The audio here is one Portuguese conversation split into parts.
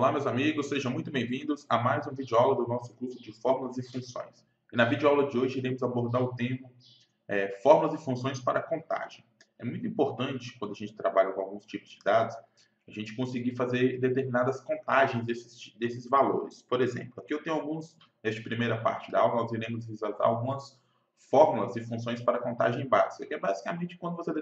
Olá, meus amigos, sejam muito bem-vindos a mais um videoaula do nosso curso de Fórmulas e Funções. E na videoaula de hoje iremos abordar o tema Fórmulas e Funções para Contagem. É muito importante, quando a gente trabalha com alguns tipos de dados, a gente conseguir fazer determinadas contagens desses valores. Por exemplo, aqui eu tenho nesta primeira parte da aula, nós iremos visualizar algumas fórmulas e funções para contagem básica, que é basicamente quando você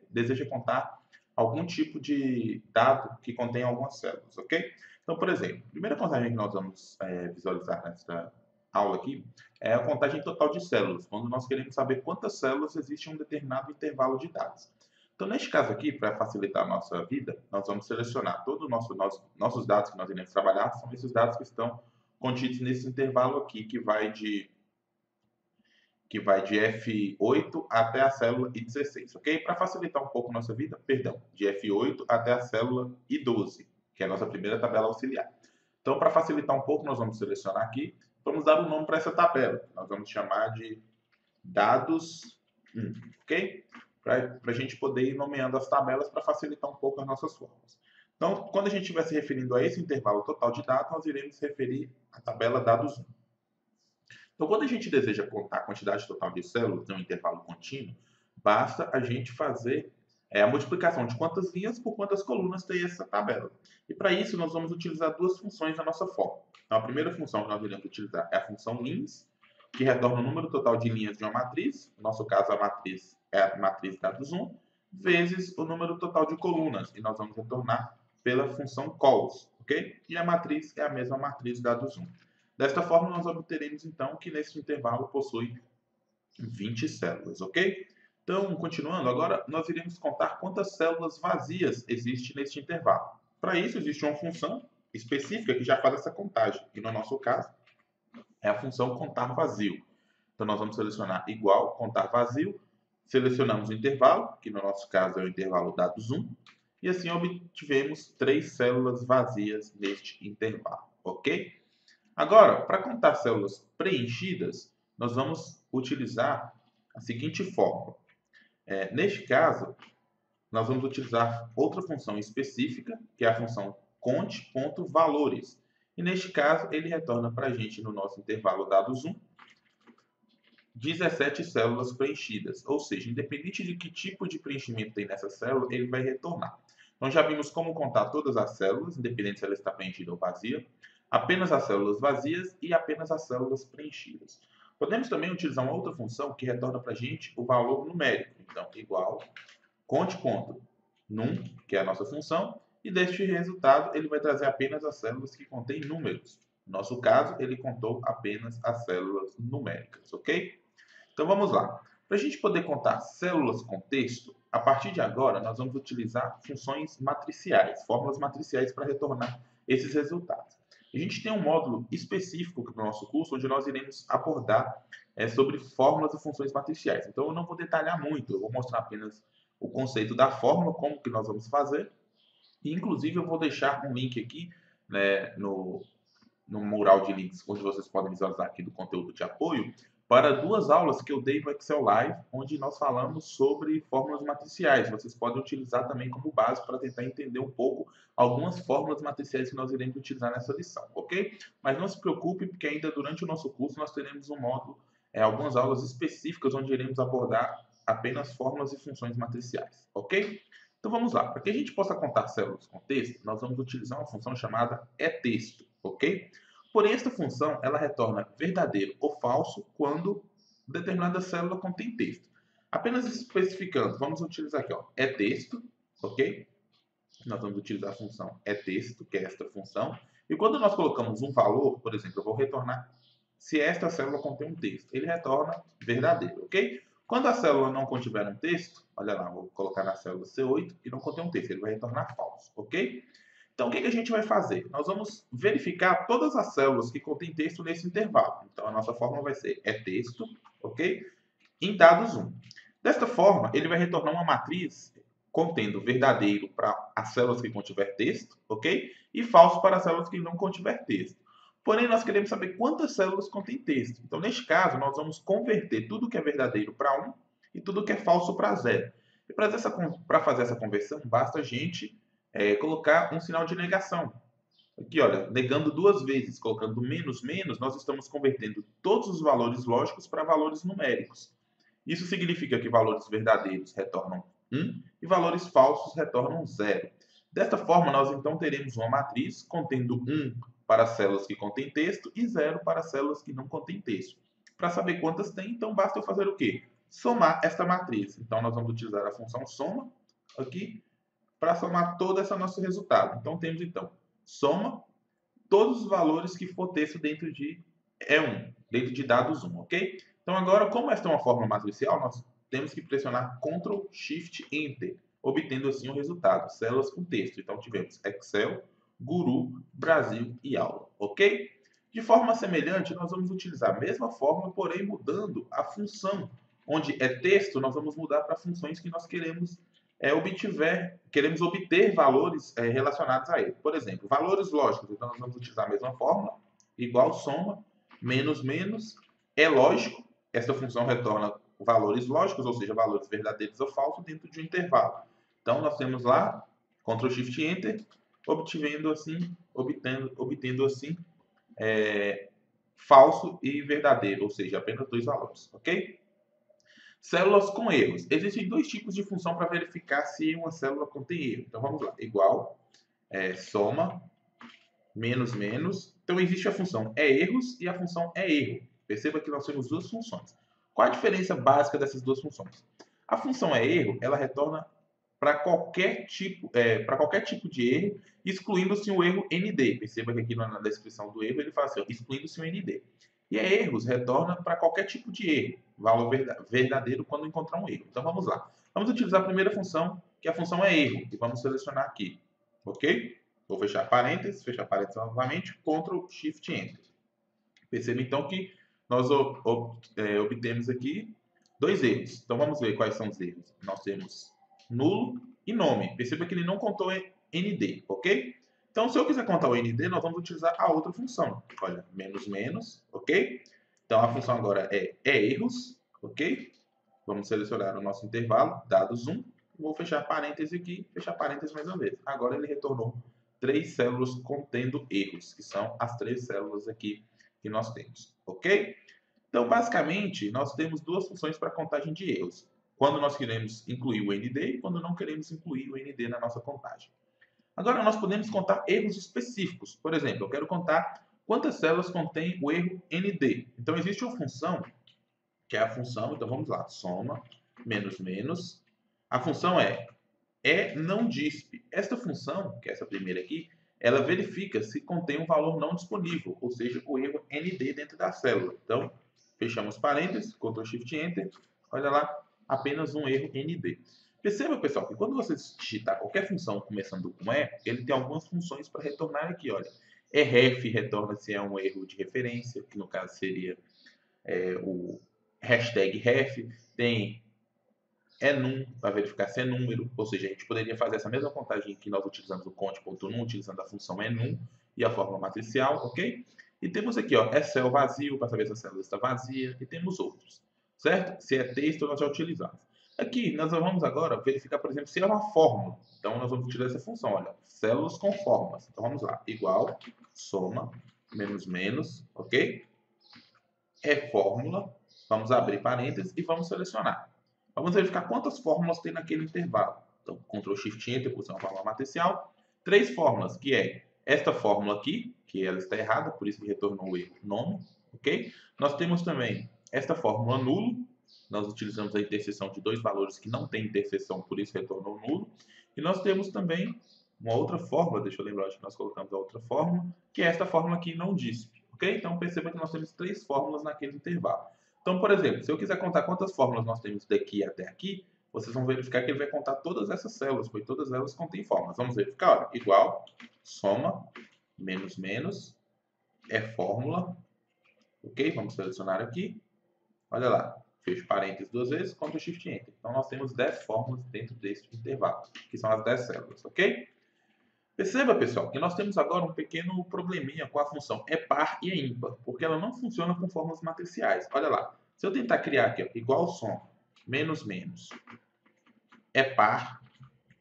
deseja contar algum tipo de dado que contém algumas células, ok? Então, por exemplo, a primeira contagem que nós vamos visualizar nesta aula aqui é a contagem total de células, quando nós queremos saber quantas células existem em um determinado intervalo de dados. Então, neste caso aqui, para facilitar a nossa vida, nós vamos selecionar todos os nossos dados que nós iremos trabalhar, são esses dados que estão contidos nesse intervalo aqui, que vai de F8 até a célula I16, ok? Para facilitar um pouco a nossa vida, perdão, de F8 até a célula I12, que é a nossa primeira tabela auxiliar. Então, para facilitar um pouco, nós vamos selecionar aqui, vamos dar um nome para essa tabela. Nós vamos chamar de dados 1, ok? Para a gente poder ir nomeando as tabelas para facilitar um pouco as nossas fórmulas. Então, quando a gente estiver se referindo a esse intervalo total de dados, nós iremos se referir à tabela dados 1. Então, quando a gente deseja contar a quantidade total de células em um intervalo contínuo, basta a gente fazer a multiplicação de quantas linhas por quantas colunas tem essa tabela. E para isso, nós vamos utilizar duas funções na nossa fórmula. Então, a primeira função que nós iremos utilizar é a função lins, que retorna o número total de linhas de uma matriz, no nosso caso a matriz é a matriz dados 1, vezes o número total de colunas, e nós vamos retornar pela função cols, ok? E a matriz é a mesma matriz dados 1. Desta forma, nós obteremos, então, que nesse intervalo possui 20 células, ok? Então, continuando, agora nós iremos contar quantas células vazias existem neste intervalo. Para isso, existe uma função específica que já faz essa contagem, que no nosso caso é a função contar vazio. Então, nós vamos selecionar igual, contar vazio, selecionamos o intervalo, que no nosso caso é o intervalo dados 1, e assim obtivemos 3 células vazias neste intervalo, ok? Agora, para contar células preenchidas, nós vamos utilizar a seguinte fórmula. Neste caso, nós vamos utilizar outra função específica, que é a função conte.valores. E neste caso, ele retorna para a gente, no nosso intervalo dados 1, 17 células preenchidas. Ou seja, independente de que tipo de preenchimento tem nessa célula, ele vai retornar. Nós já vimos como contar todas as células, independente se ela está preenchida ou vazia, apenas as células vazias e apenas as células preenchidas. Podemos também utilizar uma outra função que retorna para a gente o valor numérico. Então, igual conte.num, que é a nossa função, e deste resultado ele vai trazer apenas as células que contêm números. No nosso caso, ele contou apenas as células numéricas, ok? Então vamos lá. Para a gente poder contar células com texto, a partir de agora nós vamos utilizar funções matriciais, fórmulas matriciais para retornar esses resultados. A gente tem um módulo específico no nosso curso onde nós iremos abordar sobre fórmulas e funções matriciais. Então eu não vou detalhar muito, eu vou mostrar apenas o conceito da fórmula, como que nós vamos fazer. E, inclusive eu vou deixar um link aqui, né, no mural de links, onde vocês podem visualizar aqui do conteúdo de apoio, para 2 aulas que eu dei no Excel Live, onde nós falamos sobre fórmulas matriciais. Vocês podem utilizar também como base para tentar entender um pouco algumas fórmulas matriciais que nós iremos utilizar nessa lição, ok? Mas não se preocupe, porque ainda durante o nosso curso nós teremos um módulo, algumas aulas específicas, onde iremos abordar apenas fórmulas e funções matriciais, ok? Então vamos lá. Para que a gente possa contar células com texto, nós vamos utilizar uma função chamada etexto, ok? Porém, esta função ela retorna verdadeiro ou falso quando determinada célula contém texto. Apenas especificando, vamos utilizar aqui, etexto, ok? Nós vamos utilizar a função etexto, que é esta função. E quando nós colocamos um valor, por exemplo, eu vou retornar se esta célula contém um texto. Ele retorna verdadeiro, ok? Quando a célula não contiver um texto, olha lá, vou colocar na célula C8 e não contém um texto, ele vai retornar falso, ok? Então, o que a gente vai fazer? Nós vamos verificar todas as células que contêm texto nesse intervalo. Então, a nossa fórmula vai ser texto, ok? Em dados 1. Desta forma, ele vai retornar uma matriz contendo verdadeiro para as células que contiver texto, ok? E falso para as células que não contiver texto. Porém, nós queremos saber quantas células contêm texto. Então, neste caso, nós vamos converter tudo que é verdadeiro para 1 e tudo que é falso para 0. E para fazer essa conversão, basta a gente colocar um sinal de negação. Aqui, olha, negando duas vezes, colocando menos, menos, nós estamos convertendo todos os valores lógicos para valores numéricos. Isso significa que valores verdadeiros retornam 1 e valores falsos retornam 0. Desta forma, nós então teremos uma matriz contendo 1 para células que contêm texto e 0 para células que não contêm texto. Para saber quantas tem, então basta eu fazer o quê? Somar esta matriz. Então, nós vamos utilizar a função soma aqui para somar todo esse nosso resultado. Então, temos então soma todos os valores que for texto dentro de E1, dentro de dados 1, ok? Então agora, como esta é uma fórmula matricial, nós temos que pressionar Ctrl, Shift, Enter, obtendo assim o resultado, células com texto. Então tivemos Excel, Guru, Brasil e aula, ok? De forma semelhante, nós vamos utilizar a mesma fórmula, porém mudando a função. Onde é texto, nós vamos mudar para funções que nós queremos obter valores relacionados a ele. Por exemplo, valores lógicos. Então, nós vamos utilizar a mesma fórmula, igual soma, menos, menos. É lógico, essa função retorna valores lógicos, ou seja, valores verdadeiros ou falsos dentro de um intervalo. Então, nós temos lá, Ctrl Shift Enter, obtendo assim, falso e verdadeiro, ou seja, apenas dois valores, ok? Células com erros. Existem dois tipos de função para verificar se uma célula contém erro. Então vamos lá. Igual, soma, menos, menos. Então existe a função erros e a função erro. Perceba que nós temos duas funções. Qual a diferença básica dessas duas funções? A função erro, ela retorna para qualquer tipo de erro, excluindo-se o erro ND. Perceba que aqui na descrição do erro ele fala assim, excluindo-se o ND. E erros retorna para qualquer tipo de erro, valor verdadeiro quando encontrar um erro. Então vamos lá. Vamos utilizar a primeira função, que a função é erro, e vamos selecionar aqui. Ok? Vou fechar parênteses novamente, Ctrl Shift Enter. Perceba então que nós obtemos aqui dois erros. Então vamos ver quais são os erros. Nós temos nulo e nome. Perceba que ele não contou ND, ok? Então, se eu quiser contar o ND, nós vamos utilizar a outra função. Olha, menos, menos, ok? Então, a função agora é erros, ok? Vamos selecionar o nosso intervalo, dados 1. Vou fechar parênteses aqui, fechar parênteses mais uma vez. Agora ele retornou 3 células contendo erros, que são as 3 células aqui que nós temos, ok? Então, basicamente, nós temos duas funções para contagem de erros. Quando nós queremos incluir o ND e quando não queremos incluir o ND na nossa contagem. Agora, nós podemos contar erros específicos. Por exemplo, eu quero contar quantas células contém o erro ND. Então, existe uma função, que é a função, então vamos lá, soma, menos, menos. A função é não disp. Esta função, que é essa primeira aqui, ela verifica se contém um valor não disponível, ou seja, o erro ND dentro da célula. Então, fechamos parênteses, Ctrl Shift Enter, olha lá, apenas um erro ND. Perceba, pessoal, que quando você digitar qualquer função começando com ele tem algumas funções para retornar aqui, olha. ref retorna se é um erro de referência, que no caso seria o hashtag ref. Tem enum, para verificar se é número, ou seja, a gente poderia fazer essa mesma contagem que nós utilizamos o conte.num, utilizando a função enum e a fórmula matricial, ok? E temos aqui, ó, cell vazio, para saber se a célula está vazia, e temos outros, certo? Se é texto, nós já utilizamos. Aqui, nós vamos agora verificar, por exemplo, se é uma fórmula. Então, nós vamos utilizar essa função, olha, células com fórmulas. Então, vamos lá, igual, soma, menos, menos, ok? Fórmula, vamos abrir parênteses e vamos selecionar. Vamos verificar quantas fórmulas tem naquele intervalo. Então, Ctrl Shift Enter, por ser uma fórmula matricial. 3 fórmulas, que é esta fórmula aqui, que ela está errada, por isso que retornou o erro nome, ok? Nós temos também esta fórmula nulo. Nós utilizamos a interseção de dois valores que não tem interseção, por isso retornou nulo. E nós temos também uma outra fórmula, deixa eu lembrar onde nós colocamos a outra fórmula, que é esta fórmula aqui não disp, ok? Então, perceba que nós temos 3 fórmulas naquele intervalo. Então, por exemplo, se eu quiser contar quantas fórmulas nós temos daqui até aqui, vocês vão verificar que ele vai contar todas essas células, pois todas elas contêm fórmulas. Vamos verificar, olha, igual, soma, menos, menos, fórmula, ok? Vamos selecionar aqui, olha lá, fecho parênteses 2 vezes, Ctrl Shift Enter. Então, nós temos 10 fórmulas dentro deste intervalo, que são as 10 células, ok? Perceba, pessoal, que nós temos agora um pequeno probleminha com a função par e ímpar, porque ela não funciona com fórmulas matriciais. Olha lá, se eu tentar criar aqui, ó, igual som, menos, menos, par,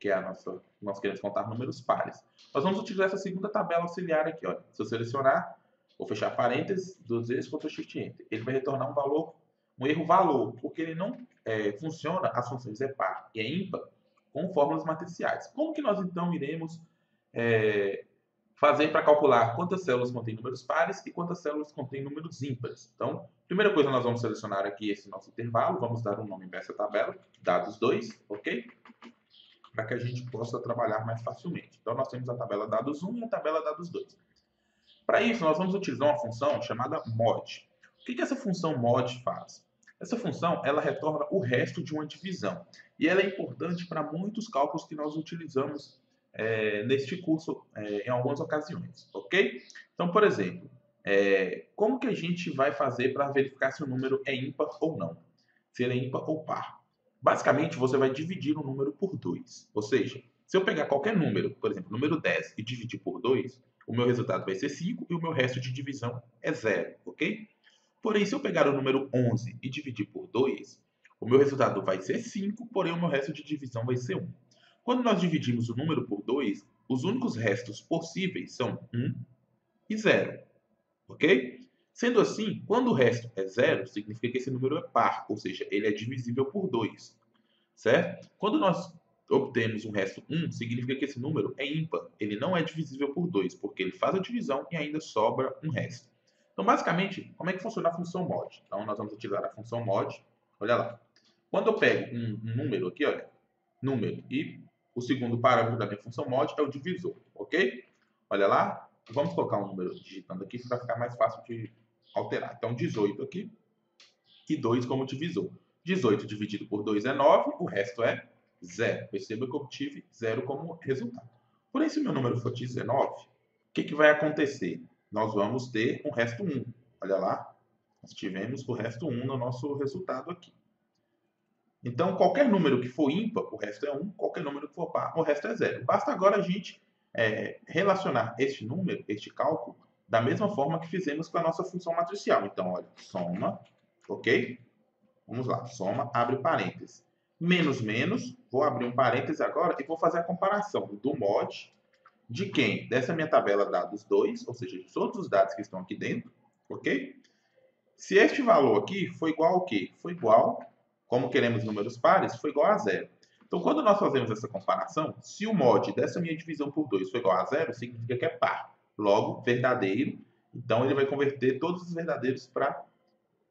que é a nossa nós queremos contar números pares. Nós vamos utilizar essa segunda tabela auxiliar aqui. Olha. Se eu selecionar, vou fechar parênteses, 2 vezes Ctrl Shift Enter. Ele vai retornar um valor, um erro valor, porque ele não funciona as funções é par e é ímpar com fórmulas matriciais. Como que nós então iremos fazer para calcular quantas células contêm números pares e quantas células contêm números ímpares? Então, primeira coisa, nós vamos selecionar aqui esse nosso intervalo, vamos dar um nome para essa tabela, dados 2, ok? Para que a gente possa trabalhar mais facilmente. Então, nós temos a tabela dados 1 e a tabela dados 2. Para isso, nós vamos utilizar uma função chamada mod. O que essa função mod faz? Essa função, ela retorna o resto de uma divisão. E ela é importante para muitos cálculos que nós utilizamos neste curso em algumas ocasiões, ok? Então, por exemplo, como que a gente vai fazer para verificar se o número é ímpar ou não? Se ele é ímpar ou par? Basicamente, você vai dividir o número por 2. Ou seja, se eu pegar qualquer número, por exemplo, número 10, e dividir por 2, o meu resultado vai ser 5 e o meu resto de divisão é 0, ok? Porém, se eu pegar o número 11 e dividir por 2, o meu resultado vai ser 5, porém o meu resto de divisão vai ser 1. Quando nós dividimos o número por 2, os únicos restos possíveis são 1 e 0, ok? Sendo assim, quando o resto é 0, significa que esse número é par, ou seja, ele é divisível por 2, certo? Quando nós obtemos um resto 1, significa que esse número é ímpar, ele não é divisível por 2, porque ele faz a divisão e ainda sobra um resto. Então, basicamente, como é que funciona a função mod? Então, nós vamos utilizar a função mod, olha lá. Quando eu pego um número aqui, olha, número, e o segundo parâmetro da minha função mod é o divisor, ok? Olha lá, vamos colocar um número digitando aqui para ficar mais fácil de alterar. Então, 18 aqui e 2 como divisor. 18 dividido por 2 é 9, o resto é 0. Perceba que eu obtive 0 como resultado. Porém, se o meu número for 19, o que vai acontecer? Nós vamos ter um resto 1. Olha lá, nós tivemos o resto 1 no nosso resultado aqui. Então, qualquer número que for ímpar, o resto é 1. Qualquer número que for par, o resto é 0. Basta agora a gente relacionar este número, este cálculo, da mesma forma que fizemos com a nossa função matricial. Então, olha, soma, ok? Vamos lá, soma, abre parênteses. Menos, menos, vou abrir um parêntese agora e vou fazer a comparação do mod de quem? Dessa minha tabela dados 2, ou seja, de todos os dados que estão aqui dentro, ok? Se este valor aqui foi igual ao quê? Foi igual, como queremos números pares, foi igual a 0. Então, quando nós fazemos essa comparação, se o mod dessa minha divisão por 2 foi igual a 0, significa que é par. Logo, verdadeiro. Então, ele vai converter todos os verdadeiros para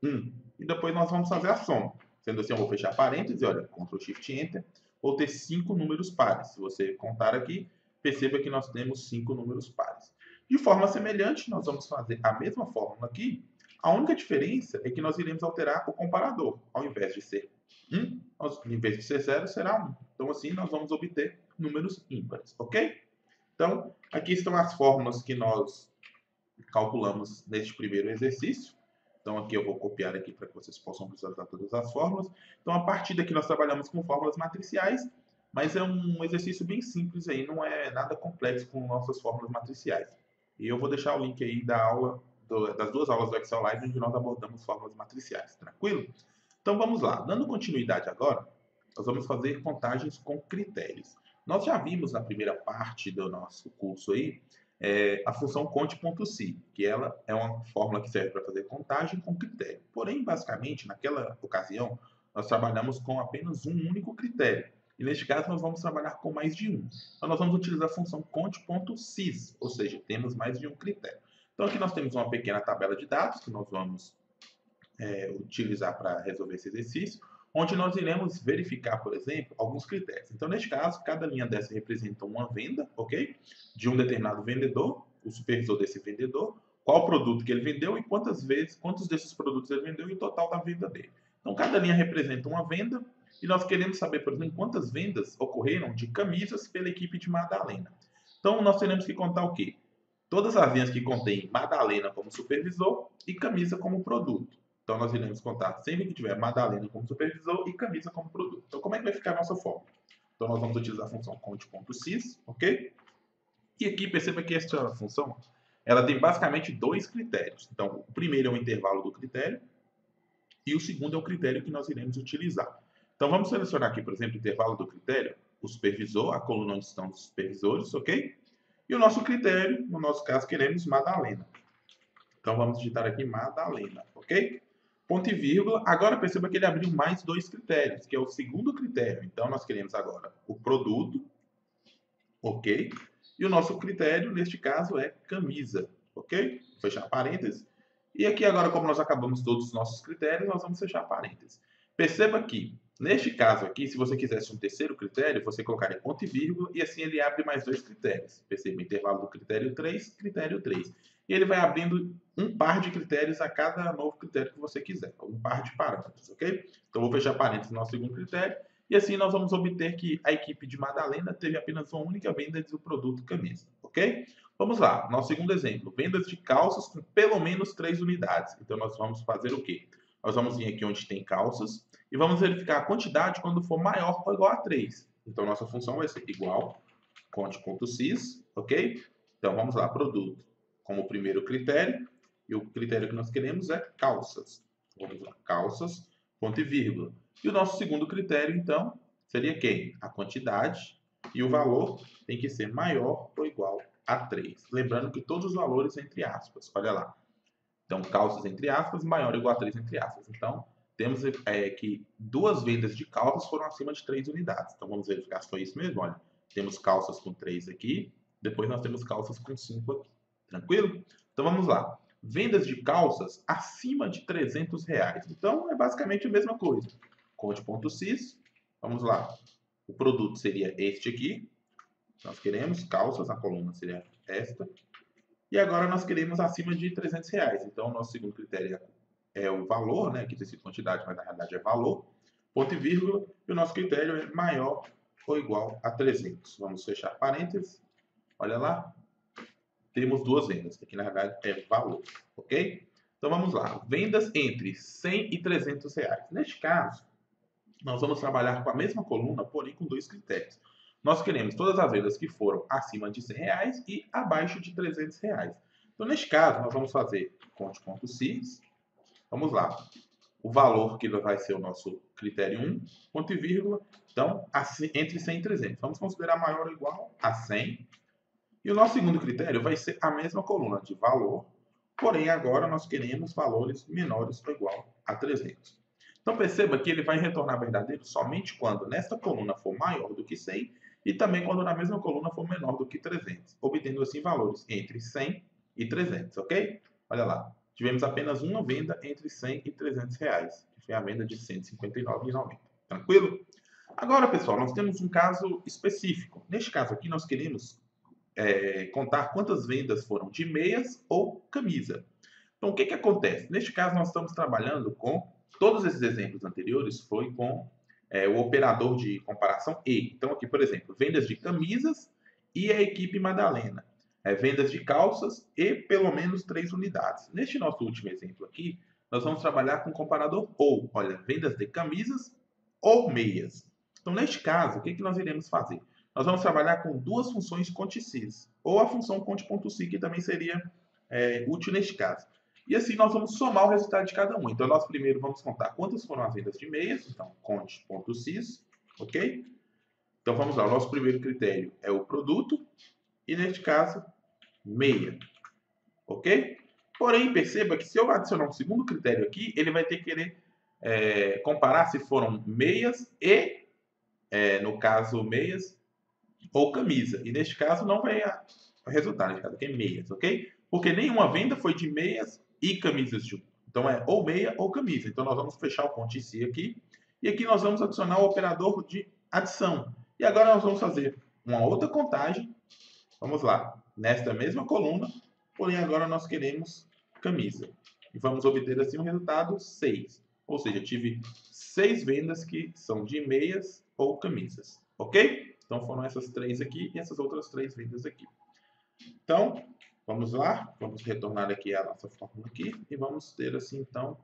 1. E depois nós vamos fazer a soma. Sendo assim, eu vou fechar parênteses, olha, Ctrl Shift Enter, vou ter 5 números pares. Se você contar aqui, perceba que nós temos 5 números pares. De forma semelhante, nós vamos fazer a mesma fórmula aqui. A única diferença é que nós iremos alterar o comparador. Ao invés de ser 1, ao invés de ser 0, será 1. Então, assim, nós vamos obter números ímpares, ok? Então, aqui estão as fórmulas que nós calculamos neste primeiro exercício. Então, aqui eu vou copiar aqui para que vocês possam visualizar todas as fórmulas. Então, a partir daqui nós trabalhamos com fórmulas matriciais, mas é um exercício bem simples aí, não é nada complexo com nossas fórmulas matriciais. E eu vou deixar o link aí da aula, das 2 aulas do Excel Live, onde nós abordamos fórmulas matriciais, tranquilo? Então, vamos lá. Dando continuidade agora, nós vamos fazer contagens com critérios. Nós já vimos na primeira parte do nosso curso aí, a função conte.si, que ela é uma fórmula que serve para fazer contagem com critério. Porém, basicamente, naquela ocasião, nós trabalhamos com apenas um único critério. E neste caso, nós vamos trabalhar com mais de um. Então, nós vamos utilizar a função conte.sys, ou seja, temos mais de um critério. Então, aqui nós temos uma pequena tabela de dados que nós vamos utilizar para resolver esse exercício, onde nós iremos verificar, por exemplo, alguns critérios. Então, neste caso, cada linha dessa representa uma venda, ok? De um determinado vendedor, o supervisor desse vendedor, qual produto que ele vendeu e quantos desses produtos ele vendeu e o total da venda dele. Então, cada linha representa uma venda e nós queremos saber, por exemplo, quantas vendas ocorreram de camisas pela equipe de Madalena. Então, nós teremos que contar o quê? Todas as linhas que contêm Madalena como supervisor e camisa como produto. Então, nós iremos contar sempre que tiver Madalena como supervisor e camisa como produto. Então, como é que vai ficar a nossa fórmula? Então, nós vamos utilizar a função conte.sys, ok? E aqui, perceba que esta função, ela tem basicamente 2 critérios. Então, o primeiro é o intervalo do critério e o segundo é o critério que nós iremos utilizar. Então, vamos selecionar aqui, por exemplo, o intervalo do critério. o supervisor, a coluna onde estão os supervisores, ok? E o nosso critério, no nosso caso, queremos Madalena. Então, vamos digitar aqui Madalena, ok? Ponto e vírgula. Agora, perceba que ele abriu mais dois critérios, que é o segundo critério. Então, nós queremos agora o produto, ok? E o nosso critério, neste caso, é camisa, ok? Vou fechar parênteses. E aqui agora, como nós acabamos todos os nossos critérios, nós vamos fechar parênteses. Perceba que, neste caso aqui, se você quisesse um terceiro critério, você colocaria ponto e vírgula, e assim ele abre mais dois critérios. Perceba, intervalo do critério 3, critério 3. E ele vai abrindo um par de critérios a cada novo critério que você quiser, um par de parâmetros, ok? Então, vou fechar parênteses no nosso segundo critério, e assim nós vamos obter que a equipe de Madalena teve apenas uma única venda do produto camisa, ok? Vamos lá, nosso segundo exemplo, vendas de calças com pelo menos 3 unidades. Então, nós vamos fazer o quê? Nós vamos vir aqui onde tem calças e vamos verificar a quantidade quando for maior ou igual a 3. Então, nossa função vai ser igual, conte.sys, ok? Então, vamos lá, produto como primeiro critério, e o critério que nós queremos é calças. Vamos lá, calças, ponto e vírgula. E o nosso segundo critério, então, seria quem? A quantidade, e o valor tem que ser maior ou igual a 3. Lembrando que todos os valores entre aspas, olha lá. Então, calças entre aspas, maior ou igual a 3 entre aspas. Então, temos que duas vendas de calças foram acima de 3 unidades. Então, vamos verificar se foi isso mesmo. Olha, temos calças com 3 aqui, depois nós temos calças com 5 aqui. Tranquilo? Então, vamos lá. Vendas de calças acima de R$300. Então, é basicamente a mesma coisa. Conte.sys, vamos lá. O produto seria este aqui. Nós queremos calças, a coluna seria esta. E agora nós queremos acima de R$300. Então, o nosso segundo critério é o valor, né? Aqui tem sido quantidade, mas na realidade é valor. Ponto e vírgula. E o nosso critério é maior ou igual a 300. Vamos fechar parênteses. Olha lá. Temos duas vendas. Aqui na realidade é valor, ok? Então, vamos lá. Vendas entre R$100 e R$300. Neste caso, nós vamos trabalhar com a mesma coluna, porém com dois critérios. Nós queremos todas as vendas que foram acima de R$100 e abaixo de R$300. Então, neste caso, nós vamos fazer conte.sys. Vamos lá. O valor que vai ser o nosso critério 1, ponto e vírgula. Então, entre 100 e 300. Vamos considerar maior ou igual a 100. E o nosso segundo critério vai ser a mesma coluna de valor, porém agora nós queremos valores menores ou igual a 300. Então perceba que ele vai retornar verdadeiro somente quando nesta coluna for maior do que 100 e também quando na mesma coluna for menor do que 300, obtendo assim valores entre 100 e 300, ok? Olha lá, tivemos apenas uma venda entre 100 e 300 reais, que foi a venda de R$ 159,90. Tranquilo? Agora, pessoal, nós temos um caso específico. Neste caso aqui, nós queremos contar quantas vendas foram de meias ou camisa. Então, o que acontece? Neste caso, nós estamos trabalhando com, todos esses exemplos anteriores foi com o operador de comparação E. Então, aqui, por exemplo, vendas de camisas e a equipe Madalena. Vendas de calças e pelo menos 3 unidades. Neste nosso último exemplo aqui, nós vamos trabalhar com o comparador OU. Olha, vendas de camisas ou meias. Então, neste caso, o que nós iremos fazer? Nós vamos trabalhar com duas funções conte.sys, ou a função conte.sys, que também seria útil neste caso. E assim nós vamos somar o resultado de cada um. Então, nós primeiro vamos contar quantas foram as vendas de meias, então conte.sys, ok? Então, vamos lá, o nosso primeiro critério é o produto, e neste caso, meia, ok? Porém, perceba que se eu adicionar um segundo critério aqui, ele vai ter que querer comparar se foram meias e, no caso, meias ou camisa. E neste caso não vai resultar, neste caso aqui é meias, ok? Porque nenhuma venda foi de meias e camisas junto. Então é ou meia ou camisa. Então nós vamos fechar o conte.sys aqui. E aqui nós vamos adicionar o operador de adição. E agora nós vamos fazer uma outra contagem. Vamos lá. Nesta mesma coluna, porém agora nós queremos camisa. E vamos obter assim um resultado 6. Ou seja, eu tive 6 vendas que são de meias ou camisas. Ok? Então, foram essas 3 aqui e essas outras 3 vendas aqui. Então, vamos lá. Vamos retornar aqui a nossa fórmula aqui. E vamos ter assim, então,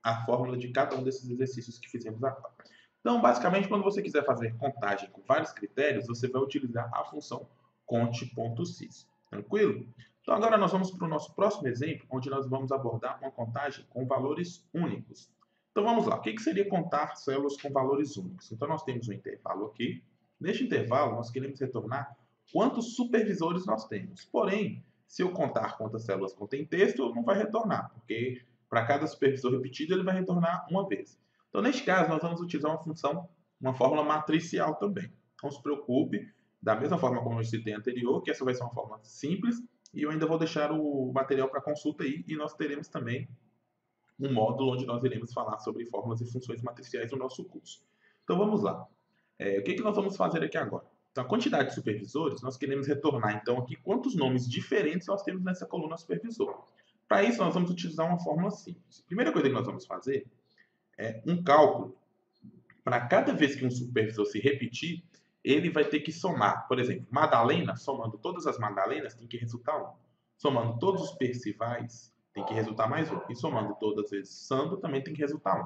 a fórmula de cada um desses exercícios que fizemos agora. Então, basicamente, quando você quiser fazer contagem com vários critérios, você vai utilizar a função conte.sys. Tranquilo? Então, agora nós vamos para o nosso próximo exemplo, onde nós vamos abordar uma contagem com valores únicos. Então vamos lá, o que seria contar células com valores únicos? Então nós temos um intervalo aqui. Neste intervalo, nós queremos retornar quantos supervisores nós temos. Porém, se eu contar quantas células contém texto, ele não vai retornar, porque para cada supervisor repetido, ele vai retornar uma vez. Então, neste caso, nós vamos utilizar uma função, uma fórmula matricial também. Não se preocupe, da mesma forma como eu citei anterior, que essa vai ser uma fórmula simples, e eu ainda vou deixar o material para consulta aí, e nós teremos também um módulo onde nós iremos falar sobre fórmulas e funções matriciais no nosso curso. Então, vamos lá. O que nós vamos fazer aqui agora? Então, a quantidade de supervisores, nós queremos retornar, então, aqui quantos nomes diferentes nós temos nessa coluna supervisor. Para isso, nós vamos utilizar uma fórmula simples. A primeira coisa que nós vamos fazer é um cálculo. Para cada vez que um supervisor se repetir, ele vai ter que somar. Por exemplo, Madalena, somando todas as Madalenas, tem que resultar 1. Somando todos os Percivais, tem que resultar mais 1. E somando todas as vezes Sandro, também tem que resultar 1.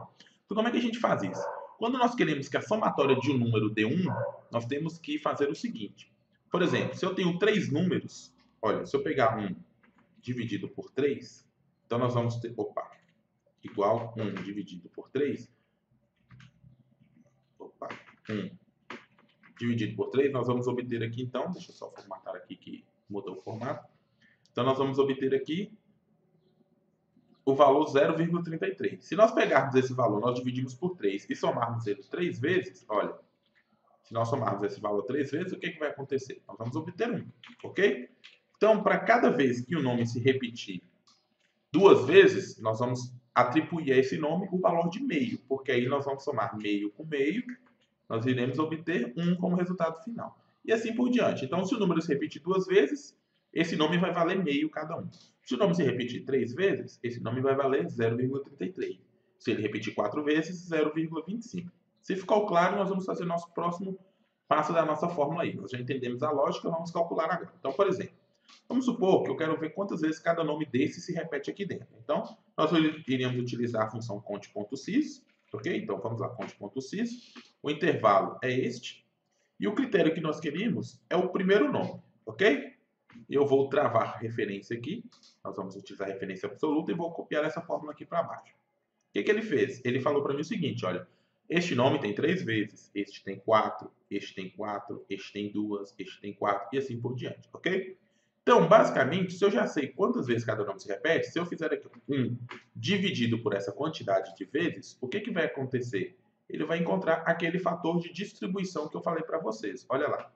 Então, como é que a gente faz isso? Quando nós queremos que a somatória de um número dê 1, nós temos que fazer o seguinte. Por exemplo, se eu tenho 3 números, olha, se eu pegar 1 dividido por 3, então nós vamos ter, igual 1 dividido por 3, 1 dividido por 3, nós vamos obter aqui, então, deixa eu só formatar aqui que mudou o formato. Então, nós vamos obter aqui o valor 0,33. Se nós pegarmos esse valor, nós dividimos por 3 e somarmos ele 3 vezes, olha, se nós somarmos esse valor 3 vezes, o que vai acontecer? Nós vamos obter 1, ok? Então, para cada vez que o nome se repetir 2 vezes, nós vamos atribuir a esse nome o valor de meio, porque aí nós vamos somar meio com meio, nós iremos obter 1 como resultado final. E assim por diante. Então, se o número se repetir 2 vezes, esse nome vai valer meio cada um. Se o nome se repetir 3 vezes, esse nome vai valer 0,33. Se ele repetir 4 vezes, 0,25. Se ficou claro, nós vamos fazer o nosso próximo passo da nossa fórmula aí. Nós já entendemos a lógica, vamos calcular agora. Então, por exemplo, vamos supor que eu quero ver quantas vezes cada nome desse se repete aqui dentro. Então, nós iríamos utilizar a função conte.sys, ok? Então, vamos lá, conte.sys. O intervalo é este. E o critério que nós queríamos é o primeiro nome, ok? Eu vou travar referência aqui. Nós vamos utilizar referência absoluta e vou copiar essa fórmula aqui para baixo. O que ele fez? Ele falou para mim o seguinte, olha, este nome tem 3 vezes, este tem 4, este tem 4, este tem 2, este tem 4 e assim por diante, ok? Então, basicamente, se eu já sei quantas vezes cada nome se repete, se eu fizer aqui 1 dividido por essa quantidade de vezes, o que vai acontecer? Ele vai encontrar aquele fator de distribuição que eu falei para vocês. Olha lá.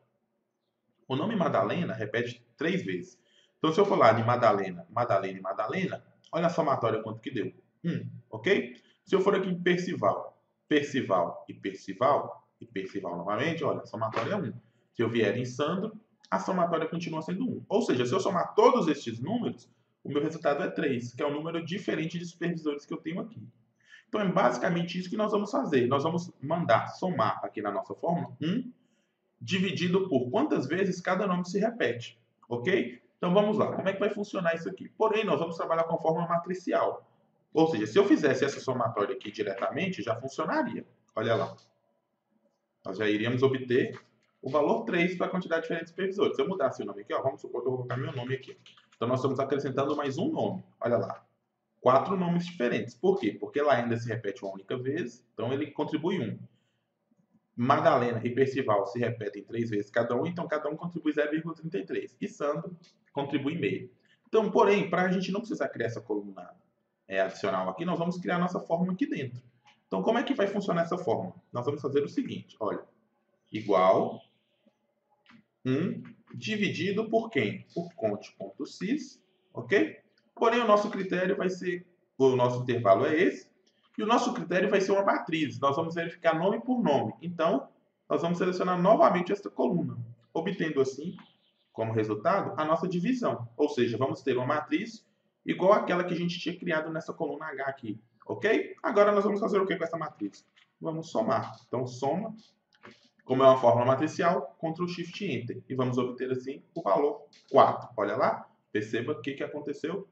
O nome Madalena repete 3 vezes. Então, se eu for lá de Madalena, Madalena e Madalena, olha a somatória quanto que deu. 1, ok? Se eu for aqui em Percival, Percival e Percival, e Percival novamente, olha, a somatória é 1. Se eu vier em Sandro, a somatória continua sendo 1. Ou seja, se eu somar todos estes números, o meu resultado é 3, que é um número diferente de supervisores que eu tenho aqui. Então, é basicamente isso que nós vamos fazer. Nós vamos mandar somar aqui na nossa fórmula 1 dividido por quantas vezes cada nome se repete, ok? Então, vamos lá. Como é que vai funcionar isso aqui? Porém, nós vamos trabalhar com a fórmula matricial. Ou seja, se eu fizesse essa somatória aqui diretamente, já funcionaria. Olha lá. Nós já iríamos obter o valor 3 para a quantidade diferente de supervisores. Se eu mudasse o nome aqui, ó, vamos supor que eu vou colocar meu nome aqui. Então, nós estamos acrescentando mais um nome. Olha lá. 4 nomes diferentes. Por quê? Porque lá ainda se repete uma única vez, então ele contribui 1. Madalena e Percival se repetem 3 vezes cada um, então cada um contribui 0,33. E Sandro contribui meio. Então, porém, para a gente não precisar criar essa coluna adicional aqui, nós vamos criar a nossa fórmula aqui dentro. Então, como é que vai funcionar essa fórmula? Nós vamos fazer o seguinte, olha, igual 1 dividido por quem? Por conte.sys, ok? Porém, o nosso critério vai ser, o nosso intervalo é esse, e o nosso critério vai ser uma matriz. Nós vamos verificar nome por nome. Então, nós vamos selecionar novamente esta coluna, obtendo assim, como resultado, a nossa divisão. Ou seja, vamos ter uma matriz igual àquela que a gente tinha criado nessa coluna H aqui, ok? Agora nós vamos fazer o que com essa matriz? Vamos somar. Então, soma, como é uma fórmula matricial, Ctrl Shift Enter. E vamos obter assim o valor 4. Olha lá, perceba o que aconteceu.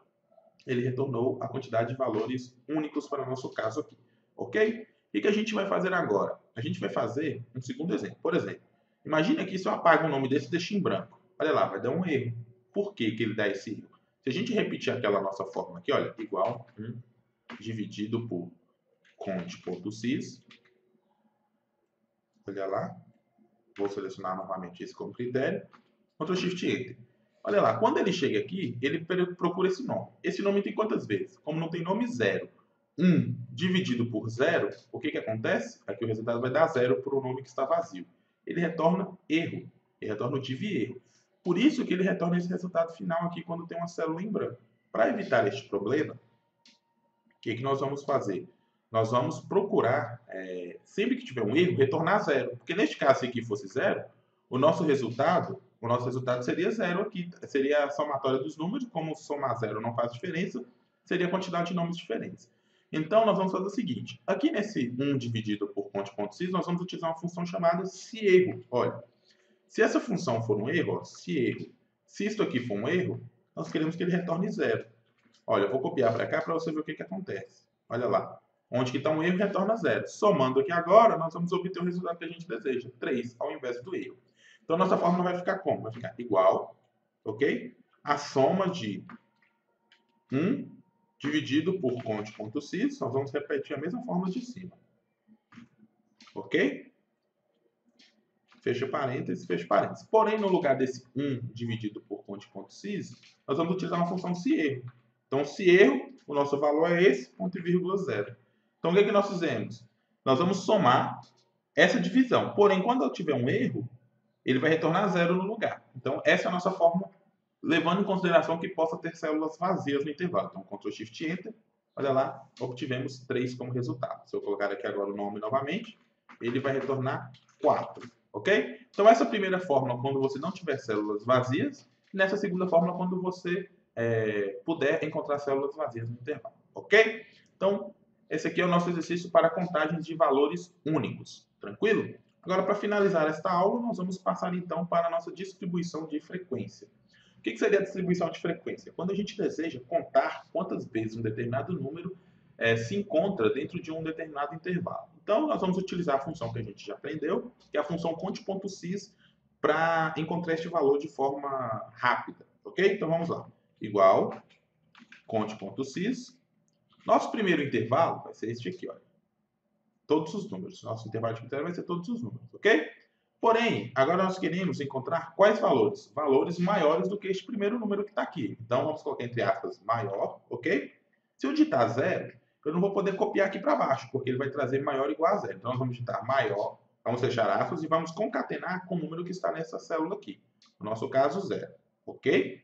Ele retornou a quantidade de valores únicos para o nosso caso aqui, ok? O que a gente vai fazer agora? A gente vai fazer um segundo exemplo. Por exemplo, imagine aqui se eu apago um nome desse e deixo em branco. Olha lá, vai dar um erro. Por que ele dá esse erro? Se a gente repetir aquela nossa fórmula aqui, olha, igual 1 dividido por conte.sys. Olha lá. Vou selecionar novamente esse como critério. Ctrl Shift Enter. Olha lá, quando ele chega aqui, ele procura esse nome. Esse nome tem quantas vezes? Como não tem nome, 0. 1 dividido por 0, o que acontece? Aqui o resultado vai dar 0 para o nome que está vazio. Ele retorna erro. Ele retorna o div erro. Por isso que ele retorna esse resultado final aqui quando tem uma célula em branco. Para evitar este problema, o que nós vamos fazer? Nós vamos procurar, sempre que tiver um erro, retornar 0. Porque neste caso, se aqui fosse 0, o nosso resultado seria 0 aqui. Seria a somatória dos números. Como somar 0 não faz diferença, seria a quantidade de nomes diferentes. Então, nós vamos fazer o seguinte. Aqui nesse 1 dividido por conte.sys, nós vamos utilizar uma função chamada seErro. Olha, se essa função for um erro, ó, seErro, se isso aqui for um erro, nós queremos que ele retorne 0. Olha, eu vou copiar para cá para você ver o que acontece. Olha lá. Onde que está um erro, retorna 0. Somando aqui agora, nós vamos obter o resultado que a gente deseja, 3, ao invés do erro. Então, nossa fórmula vai ficar como? Vai ficar igual, ok? A soma de 1 dividido por conte.sys, nós vamos repetir a mesma fórmula de cima. Ok? Fecha parênteses, fecha parênteses. Porém, no lugar desse 1 dividido por conte.sys, nós vamos utilizar uma função seErro. Então, seErro, o nosso valor é esse, ponto e vírgula 0. Então, o que nós fizemos? Nós vamos somar essa divisão. Porém, quando eu tiver um erro, ele vai retornar 0 no lugar. Então, essa é a nossa fórmula, levando em consideração que possa ter células vazias no intervalo. Então, Ctrl Shift Enter, olha lá, obtivemos 3 como resultado. Se eu colocar aqui agora o nome novamente, ele vai retornar 4, ok? Então, essa primeira fórmula, quando você não tiver células vazias, e nessa segunda fórmula, quando você puder encontrar células vazias no intervalo, ok? Então, esse aqui é o nosso exercício para contagens de valores únicos, tranquilo? Agora, para finalizar esta aula, nós vamos passar então para a nossa distribuição de frequência. O que seria a distribuição de frequência? Quando a gente deseja contar quantas vezes um determinado número se encontra dentro de um determinado intervalo. Então, nós vamos utilizar a função que a gente já aprendeu, que é a função conte.sys, para encontrar este valor de forma rápida, ok? Então, vamos lá. Igual conte.sys. Nosso primeiro intervalo vai ser este aqui, olha. Todos os números. Nosso intervalo de critério vai ser todos os números, ok? Porém, agora nós queremos encontrar quais valores? Valores maiores do que este primeiro número que está aqui. Então, vamos colocar entre aspas maior, ok? Se eu digitar 0, eu não vou poder copiar aqui para baixo, porque ele vai trazer maior ou igual a 0. Então, nós vamos digitar maior, vamos fechar aspas e vamos concatenar com o número que está nessa célula aqui. No nosso caso, 0, ok?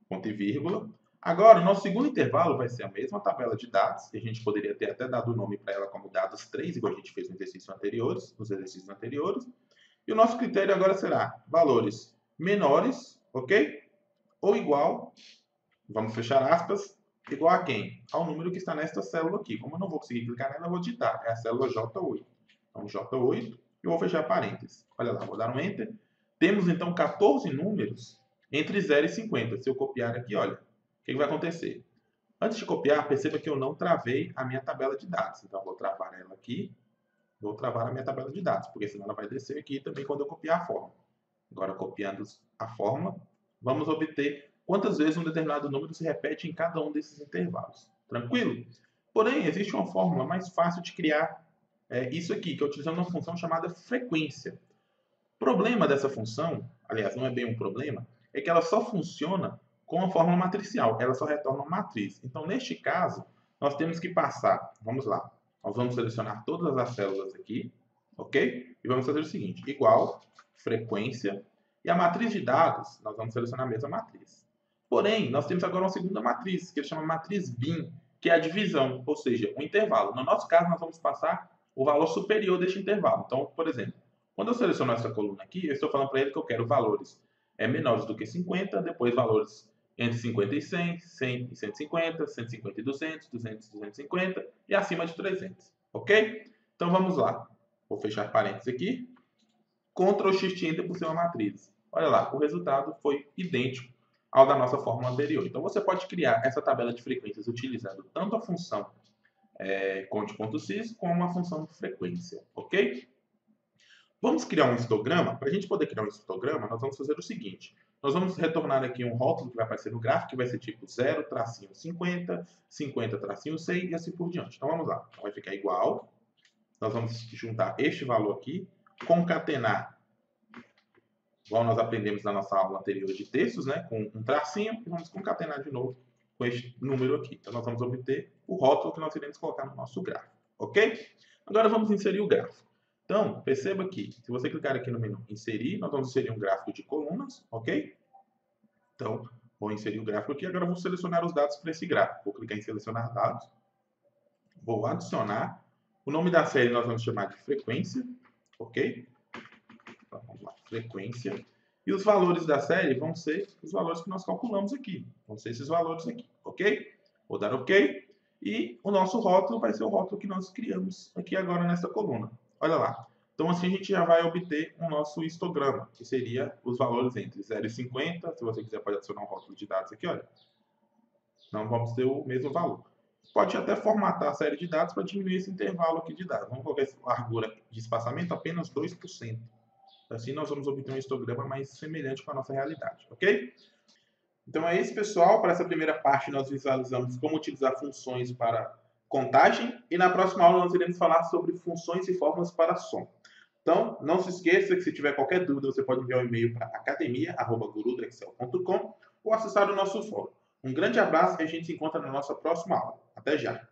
Ponto e vírgula. Agora, o nosso segundo intervalo vai ser a mesma tabela de dados, que a gente poderia ter até dado o nome para ela como dados 3, igual a gente fez nos exercícios anteriores. E o nosso critério agora será valores menores, ok? Ou igual, vamos fechar aspas, igual a quem? Ao número que está nesta célula aqui. Como eu não vou conseguir clicar nela, eu vou digitar. É a célula J8. Então, J8, e eu vou fechar parênteses. Olha lá, vou dar um Enter. Temos, então, 14 números entre 0 e 50. Se eu copiar aqui, olha, o que vai acontecer? Antes de copiar, perceba que eu não travei a minha tabela de dados. Então, eu vou travar ela aqui. Vou travar a minha tabela de dados, porque senão ela vai descer aqui também quando eu copiar a fórmula. Agora, copiando a fórmula, vamos obter quantas vezes um determinado número se repete em cada um desses intervalos. Tranquilo? Porém, existe uma fórmula mais fácil de criar isso aqui, que é utilizando uma função chamada frequência. O problema dessa função, aliás, não é bem um problema, é que ela só funciona com a fórmula matricial. Ela só retorna uma matriz. Então, neste caso, nós temos que passar, vamos lá, nós vamos selecionar todas as células aqui, ok? E vamos fazer o seguinte, igual, frequência, e a matriz de dados, nós vamos selecionar a mesma matriz. Porém, nós temos agora uma segunda matriz, que ele chama matriz bin, que é a divisão, ou seja, o intervalo. No nosso caso, nós vamos passar o valor superior deste intervalo. Então, por exemplo, quando eu seleciono essa coluna aqui, eu estou falando para ele que eu quero valores menores do que 50, depois valores entre 50 e 100, 100 e 150, 150 e 200, 200 e 250 e acima de 300, ok? Então vamos lá. Vou fechar parênteses aqui. Ctrl Shift Enter por ser uma matriz. Olha lá, o resultado foi idêntico ao da nossa fórmula anterior. Então você pode criar essa tabela de frequências utilizando tanto a função conte.sys como a função de frequência, ok? Vamos criar um histograma. Para a gente poder criar um histograma, nós vamos fazer o seguinte. Nós vamos retornar aqui um rótulo que vai aparecer no gráfico, que vai ser tipo 0-50, 50-100 e assim por diante. Então vamos lá. Então, vai ficar igual. Nós vamos juntar este valor aqui, concatenar, igual nós aprendemos na nossa aula anterior de textos, né, com um tracinho, e vamos concatenar de novo com este número aqui. Então nós vamos obter o rótulo que nós iremos colocar no nosso gráfico, ok? Agora vamos inserir o gráfico. Então, perceba que, se você clicar aqui no menu Inserir, nós vamos inserir um gráfico de colunas, ok? Então, vou inserir o gráfico aqui. Agora, vou selecionar os dados para esse gráfico. Vou clicar em Selecionar Dados. Vou adicionar. O nome da série nós vamos chamar de Frequência, ok? Então, vamos lá, Frequência. E os valores da série vão ser os valores que nós calculamos aqui. Vão ser esses valores aqui, ok? Vou dar ok. E o nosso rótulo vai ser o rótulo que nós criamos aqui agora nessa coluna. Olha lá. Então, assim a gente já vai obter o nosso histograma, que seria os valores entre 0 e 50. Se você quiser, pode adicionar um rótulo de dados aqui, olha. Não vamos ter o mesmo valor. Pode até formatar a série de dados para diminuir esse intervalo aqui de dados. Vamos colocar essa largura de espaçamento apenas 2%. Assim, nós vamos obter um histograma mais semelhante com a nossa realidade, ok? Então é isso, pessoal. Para essa primeira parte, nós visualizamos como utilizar funções para contagem. E na próxima aula, nós iremos falar sobre funções e fórmulas para som. Então, não se esqueça que se tiver qualquer dúvida, você pode enviar um e-mail para academia@gurudoexcel.com ou acessar o nosso fórum. Um grande abraço e a gente se encontra na nossa próxima aula. Até já!